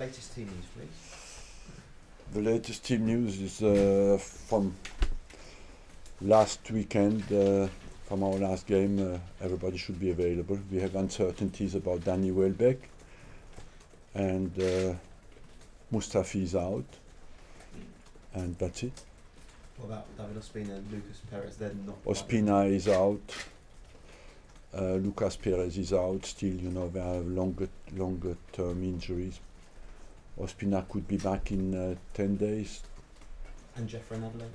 latest team news, please. The latest team news is from last weekend, from our last game. Everybody should be available. We have uncertainties about Danny Welbeck, and Mustafi is out, and that's it. What about David Ospina and Lucas Perez? They're not. Ospina is out. Lucas Perez is out still. You know, they have longer term injuries. Ospina could be back in 10 days. And Jeffrey and Adelaide?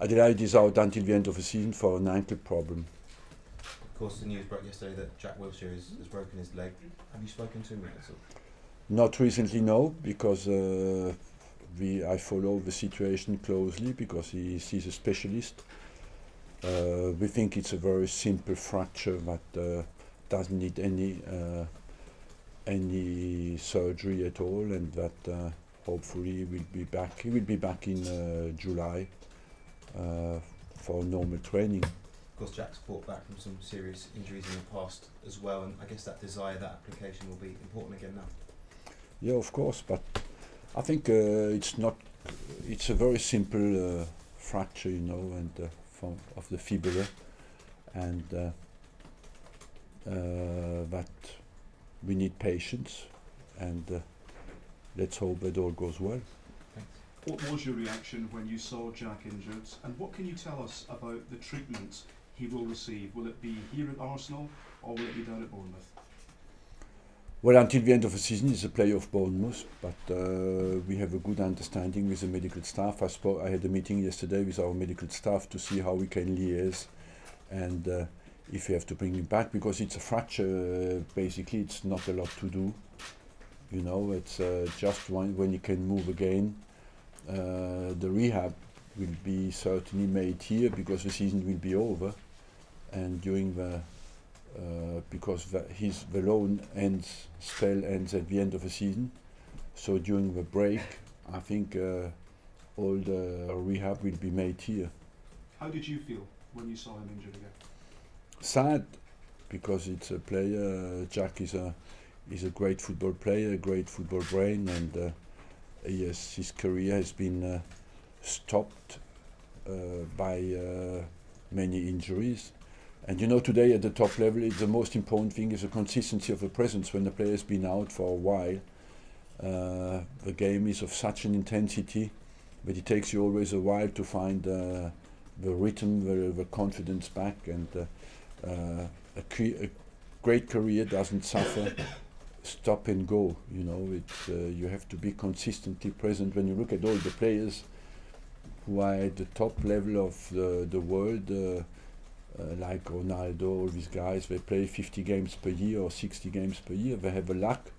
Adelaide is out until the end of the season for an ankle problem. Of course, the news broke yesterday that Jack Wilshere has broken his leg. Have you spoken to him yet? Not recently, no, because I follow the situation closely because he's a specialist. We think it's a very simple fracture that doesn't need any surgery at all, and that hopefully he will be back. He will be back in July for normal training. Of course, Jack's fought back from some serious injuries in the past as well, and I guess that application will be important again now. Yeah, of course, but I think it's a very simple fracture, you know, and of the fibula, and that we need patience, and let's hope that all goes well. Thanks. What was your reaction when you saw Jack injured, and what can you tell us about the treatment he will receive? Will it be here at Arsenal, or will it be down at Bournemouth? Well, until the end of the season, he's a player of Bournemouth, but we have a good understanding with the medical staff. I had a meeting yesterday with our medical staff to see how we can liaise, and if we have to bring him back, because it's a fracture, basically it's not a lot to do. You know, it's just when he can move again. The rehab will be certainly made here because the season will be over, and during the because the loan spell ends at the end of the season, so during the break I think all the rehab will be made here. How did you feel when you saw him injured again? Sad, because it's a player. Jack is a great football player, a great football brain, and yes, his career has been stopped by many injuries. And you know, today at the top level, the most important thing is the consistency of the presence. When the player has been out for a while, the game is of such an intensity, but it takes you always a while to find the rhythm, the confidence back. And a great career doesn't suffer stop and go. You know, you have to be consistently present. When you look at all the players who are at the top level of the world, like Ronaldo, all these guys, they play 50 games per year or 60 games per year. They have a luck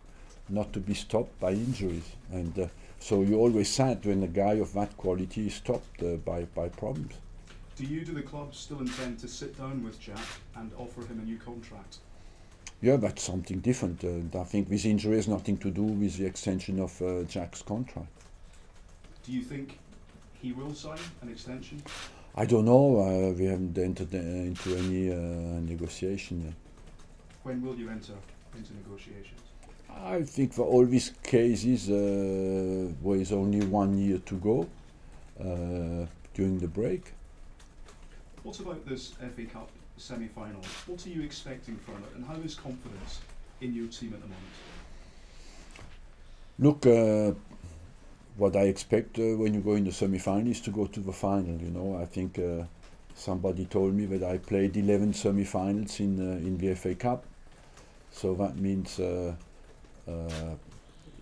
not to be stopped by injuries, and so you're always sad when a guy of that quality is stopped by problems. Do the club still intend to sit down with Jack and offer him a new contract? Yeah, that's something different. I think this injury has nothing to do with the extension of Jack's contract. Do you think he will sign an extension? I don't know. We haven't entered into any negotiation yet. When will you enter into negotiations? I think for all these cases, there is only 1 year to go during the break. What about this FA Cup semi-final? What are you expecting from it, and how is confidence in your team at the moment? Look, what I expect when you go in the semi-final is to go to the final. You know, I think somebody told me that I played 11 semi-finals in the FA Cup, so that means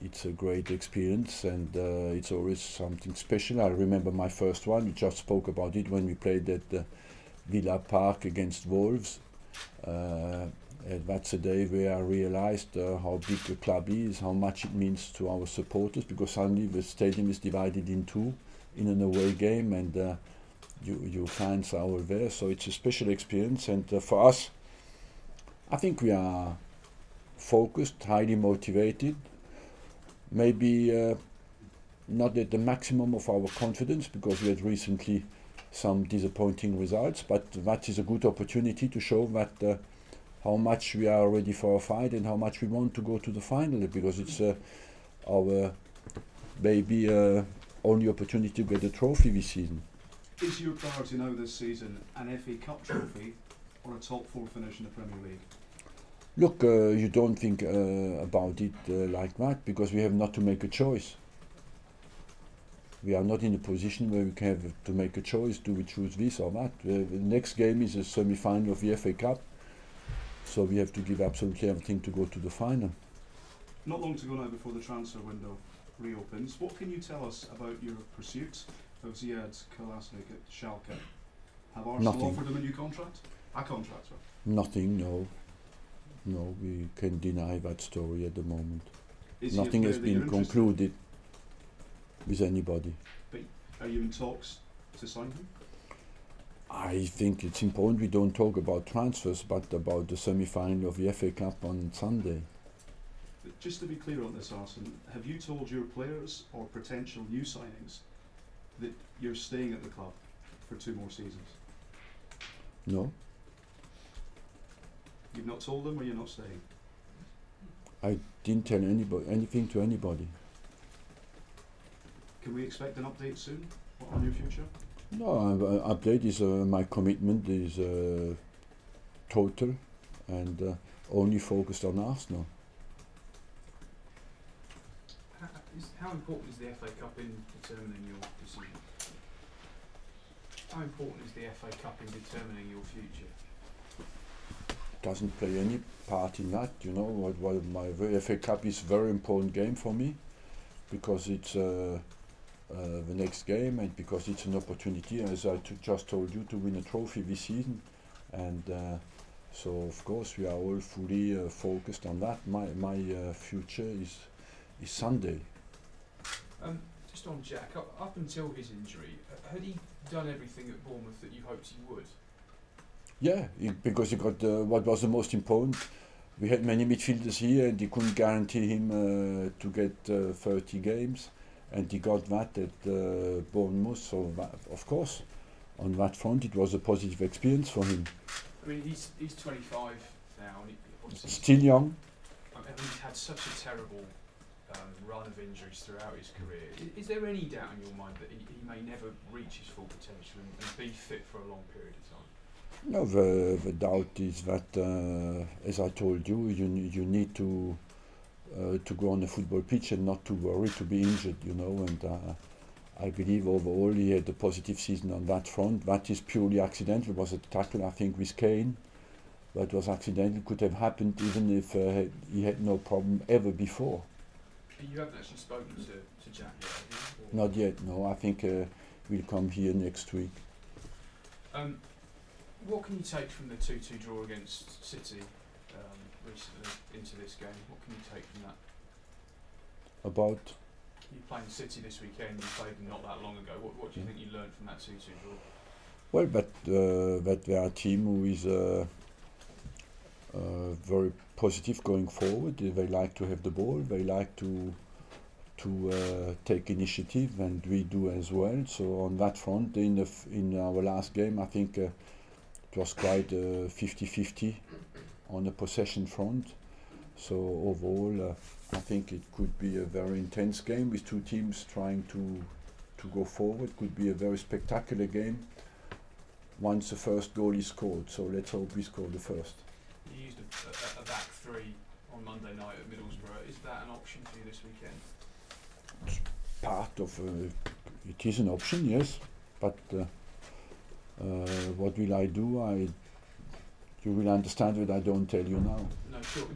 it's a great experience, and it's always something special. I remember my first one. We just spoke about it when we played at Villa Park against Wolves. That's a day where I realized how big the club is, how much it means to our supporters, because suddenly the stadium is divided in two in an away game, and your fans are all there, so it's a special experience. And for us, I think we are focused, highly motivated, maybe not at the maximum of our confidence, because we had recently some disappointing results, but that is a good opportunity to show that how much we are ready for a fight and how much we want to go to the final, because it's our maybe only opportunity to get a trophy this season. Is your priority now this season an FA Cup trophy or a top 4 finish in the Premier League? Look, you don't think about it like that, because we have not to make a choice. We are not in a position where we can have to make a choice. Do we choose this or that? The next game is a semi-final of the FA Cup, so we have to give absolutely everything to go to the final. Not long to go now before the transfer window reopens. What can you tell us about your pursuit of Ziad Kolasinac at Schalke? Have Arsenal Nothing. offered him a new contract? A contract, sorry. Nothing, no. No, we can deny that story at the moment. Is he a Nothing player has that you're been interested concluded with anybody. in? Are you in talks to sign him? I think it's important we don't talk about transfers, but about the semi-final of the FA Cup on Sunday. Just to be clear on this, Arsene, have you told your players or potential new signings that you're staying at the club for 2 more seasons? No, You've not told them, or you're not staying? I didn't tell anybody anything to anybody. Can we expect an update soon on your future? No, update is my commitment is total and only focused on Arsenal. How important is the FA Cup in determining your decision? How important is the FA Cup in determining your future? Doesn't play any part in that, you know. The FA Cup is a very important game for me, because it's the next game, and because it's an opportunity, as I just told you, to win a trophy this season. And so of course we are all fully focused on that. My future is Sunday. Just on Jack, up until his injury, had he done everything at Bournemouth that you hoped he would? Yeah, because he got what was the most important. We had many midfielders here, and they couldn't guarantee him to get 30 games, and he got that at Bournemouth. So of course, on that front, it was a positive experience for him. I mean, he's 25 now, and he obviously Still young. I mean, he's had such a terrible run of injuries throughout his career. Is there any doubt in your mind that he may never reach his full potential and be fit for a long period of time? No, the doubt is that, as I told you, you need to go on the football pitch and not to worry to be injured, you know. And I believe overall he had a positive season on that front. That is purely accidental. It was a tackle, I think, with Kane. That was accidental. Could have happened even if he had no problem ever before. But you haven't actually spoken to Jack yet, have you? Not yet, no. I think we'll come here next week. What can you take from the 2-2 draw against City recently into this game? What can you take from that? About? You're playing City this weekend, you played them not that long ago. What do you think you learned from that 2-2 draw? Well, but they are a team who is very positive going forward. They like to have the ball. They like to take initiative, and we do as well. So on that front, in our last game, I think it was quite 50-50 on the possession front. So overall, I think it could be a very intense game with 2 teams trying to go forward. Could be a very spectacular game once the first goal is scored. So let's hope we score the first. You used a back 3 on Monday night at Middlesbrough. Is that an option for you this weekend? It's part of it is an option, yes, but what will I do? You will understand that I don't tell you now. No, sure.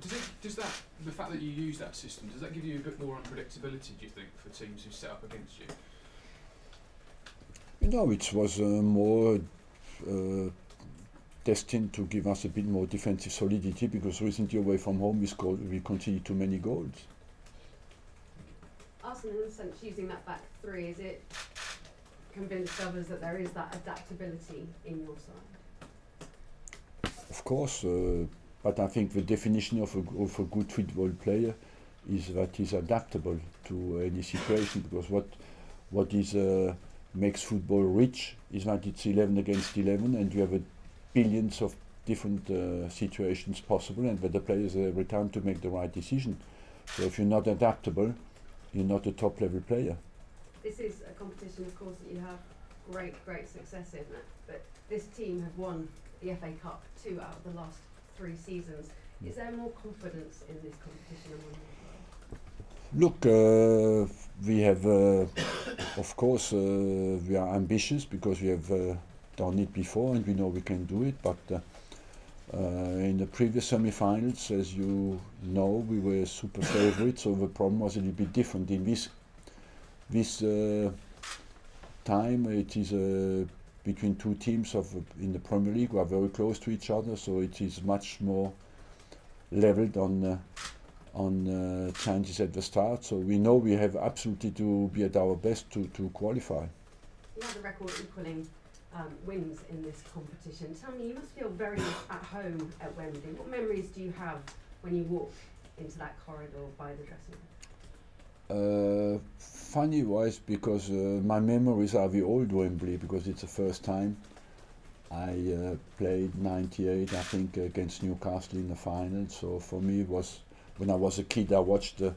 Does that the fact that you use that system, does that give you a bit more unpredictability, do you think, for teams who set up against you? You know, it was more destined to give us a bit more defensive solidity, because recently away from home we conceded too many goals. Arsenal, in a sense, using that back 3, is it convinced others that there is that adaptability in your side? Of course, but I think the definition of a good football player is that he's adaptable to any situation, because what makes football rich is that it's 11 against 11, and you have billions of different situations possible, and that the players have every time to make the right decision. So if you're not adaptable, you're not a top level player. This is a competition, of course, that you have great success in. But this team have won the FA Cup 2 out of the last 3 seasons. Is there more confidence in this competition among you? Look, we have, of course, we are ambitious because we have done it before and we know we can do it. But in the previous semi-finals, as you know, we were super favourites, so the problem was a little bit different. In this time, it is between 2 teams in the Premier League who are very close to each other, so it is much more leveled on chances at the start. So we know we have absolutely to be at our best to qualify. You have the record equalling wins in this competition. Tell me, you must feel very at home at Wembley. What memories do you have when you walk into that corridor by the dressing room? Funny wise, because my memories are the old Wembley, because it's the first time I played 98, I think, against Newcastle in the final. So for me, it was when I was a kid, I watched the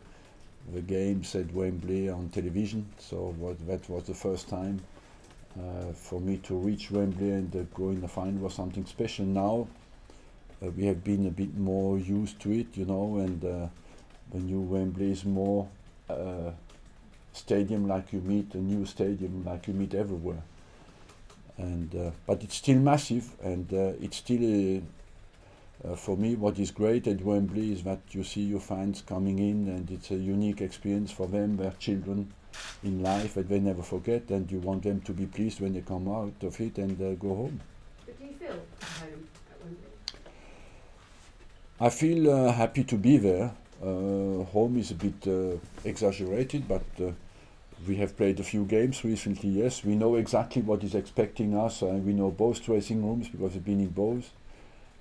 games at Wembley on television. So that was the first time for me to reach Wembley and go in the final was something special. Now we have been a bit more used to it, you know, and the new Wembley is more stadium like you meet, a new stadium like you meet everywhere. And but it's still massive, and it's still for me what is great at Wembley is that you see your fans coming in, and it's a unique experience for them, their children in life that they never forget, and you want them to be pleased when they come out of it and go home. But do you feel at home at Wembley? I feel happy to be there. Home is a bit exaggerated, but we have played a few games recently, yes. We know exactly what is expecting us. We know both dressing rooms because we've been in both.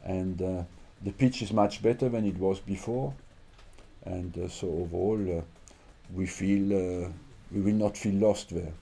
And the pitch is much better than it was before. And so overall, we will not feel lost there.